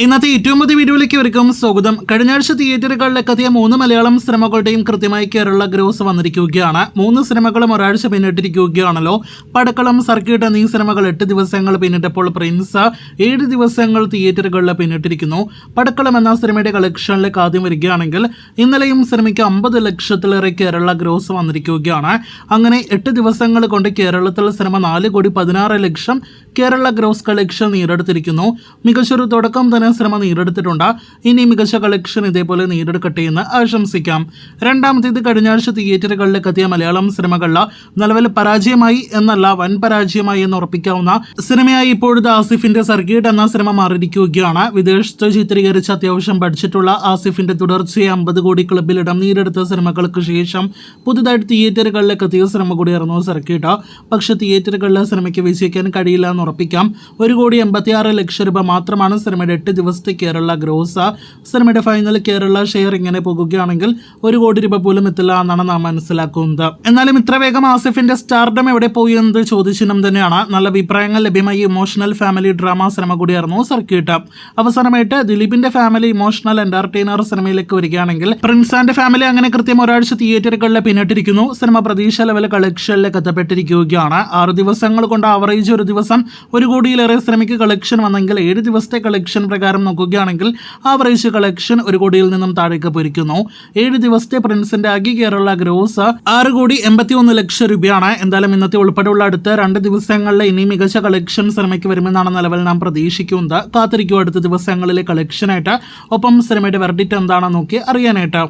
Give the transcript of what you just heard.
ഇന്നത്തെ ഏറ്റവും പുതിയ വീഡിയോയിലേക്ക് ഇവർക്കും സ്വാഗതം. കഴിഞ്ഞ ആഴ്ച തിയേറ്ററുകളിലേക്ക് എത്തിയ 3 മലയാളം സിനിമകളുടെയും കൃത്യമായി കേരള ഗ്രോസ് വന്നിരിക്കുകയാണ്. 3 സിനിമകളും ഒരാഴ്ച പിന്നിട്ടിരിക്കുകയാണല്ലോ. പടക്കളം, സർക്കിട്ട് എന്നീ സിനിമകൾ 8 ദിവസങ്ങൾ പിന്നിട്ടപ്പോൾ പ്രിൻസ് 7 ദിവസങ്ങൾ തിയേറ്ററുകളിൽ പിന്നിട്ടിരിക്കുന്നു. പടക്കളം എന്ന സിനിമയുടെ കളക്ഷനിലേക്ക് ആദ്യം വരികയാണെങ്കിൽ ഇന്നലെയും സിനിമയ്ക്ക് 50 ലക്ഷത്തിലേറെ കേരള ഗ്രോസ് വന്നിരിക്കുകയാണ്. അങ്ങനെ 8 ദിവസങ്ങൾ കൊണ്ട് കേരളത്തിൽ സിനിമ 4,16 ലക്ഷം കേരള ഗ്രോസ് കളക്ഷൻ നേടിയെടുത്തിരിക്കുന്നു. മികച്ചൊരു തുടക്കം തന്നെ സിനിമ നേടിയെടുത്തിട്ടുണ്ട്. ഇനി മികച്ച കളക്ഷൻ ഇതേപോലെ നേടിയെടുക്കട്ടെ എന്ന് ആശംസിക്കാം. രണ്ടാമത്തേത് കഴിഞ്ഞ ആഴ്ച തിയേറ്ററുകളിലേക്ക് എത്തിയ മലയാളം സിനിമകളിൽ നിലവിൽ പരാജയമായി എന്നല്ല വൻ പരാജയമായി എന്ന് ഉറപ്പിക്കാവുന്ന സിനിമയായി ഇപ്പോഴത്തെ ആസിഫിന്റെ സർക്കിട്ട് എന്ന സിനിമ മാറിയിരിക്കുകയാണ്. വിദേശത്ത് ചിത്രീകരിച്ച അത്യാവശ്യം ബഡ്ജറ്റുള്ള ആസിഫിന്റെ തുടർച്ചയായി 50 കോടി ക്ലബിൽ ഇടം നേടിയെടുത്ത സിനിമകൾക്ക് ശേഷം പുതുതായിട്ട് തിയേറ്ററുകളിലേക്ക് എത്തിയ സിനിമ കൂടിയായിരുന്നു സർക്കിട്ട്. പക്ഷേ തിയേറ്ററുകളിലെ സിനിമയ്ക്ക് വിജയിക്കാൻ കഴിയില്ല എന്ന് ഉറപ്പിക്കാം. 1,86 ലക്ഷം രൂപ മാത്രമാണ് സിനിമയുടെ 8 ദിവസത്തെ കേരള ഗ്രോസ്. സിനിമയുടെ ഫൈനൽ കേരള ഷെയർ ഇങ്ങനെ പോകുകയാണെങ്കിൽ 1 കോടി രൂപ പോലും എത്തില്ല എന്നാണ് നാം മനസ്സിലാക്കുന്നത്. എന്നാലും ഇത്ര വേഗം ആസിഫിന്റെ സ്റ്റാർഡം എവിടെ പോയി എന്നത് ചോദ്യചിഹ്നം തന്നെയാണ്. നല്ല അഭിപ്രായങ്ങൾ ലഭ്യമായി ഇമോഷണൽ ഫാമിലി ഡ്രാമ സിനിമ കൂടിയായിരുന്നു സർക്കിട്ട്. അവസാനമായിട്ട് ദിലീപിന്റെ ഫാമിലി ഇമോഷണൽ എന്റർടൈനർ സിനിമയിലേക്ക് വരികയാണെങ്കിൽ പ്രിൻസ് ആൻഡ് ഫാമിലി അങ്ങനെ കൃത്യം ഒരാഴ്ച തിയേറ്ററുകളിൽ പിന്നിട്ടിരിക്കുന്നു. സിനിമ പ്രതീക്ഷ ലെവൽ കളക്ഷനിലേക്ക് എത്തപ്പെട്ടിരിക്കുകയാണ്. 6 ദിവസങ്ങൾ കൊണ്ട് ആവറേജ് ഒരു ദിവസം 1 കോടിയിലേറെ സിനിമയ്ക്ക് കളക്ഷൻ വന്നെങ്കിൽ 7 ദിവസത്തെ കളക്ഷൻ പ്രകാരം നോക്കുകയാണെങ്കിൽ ആവറേജ് കളക്ഷൻ 1 കോടിയിൽ നിന്നും താഴേക്ക് പോയിരിക്കുന്നു. 7 ദിവസത്തെ പ്രിൻസിന്റെ ആകെ കേരള ഗ്രോസ് 6,81 ലക്ഷം രൂപയാണ്. എന്തായാലും ഇന്നത്തെ ഉൾപ്പെടെയുള്ള അടുത്ത 2 ദിവസങ്ങളിൽ ഇനി മികച്ച കളക്ഷൻ സിനിമയ്ക്ക് വരുമെന്നാണ് നിലവിൽ നാം പ്രതീക്ഷിക്കുന്നത്. കാത്തിരിക്കും അടുത്ത ദിവസങ്ങളിലെ കളക്ഷനായിട്ട്. ഒപ്പം സിനിമയുടെ വെർഡിക്റ്റ് എന്താണെന്ന് നോക്കി അറിയാനായിട്ട്.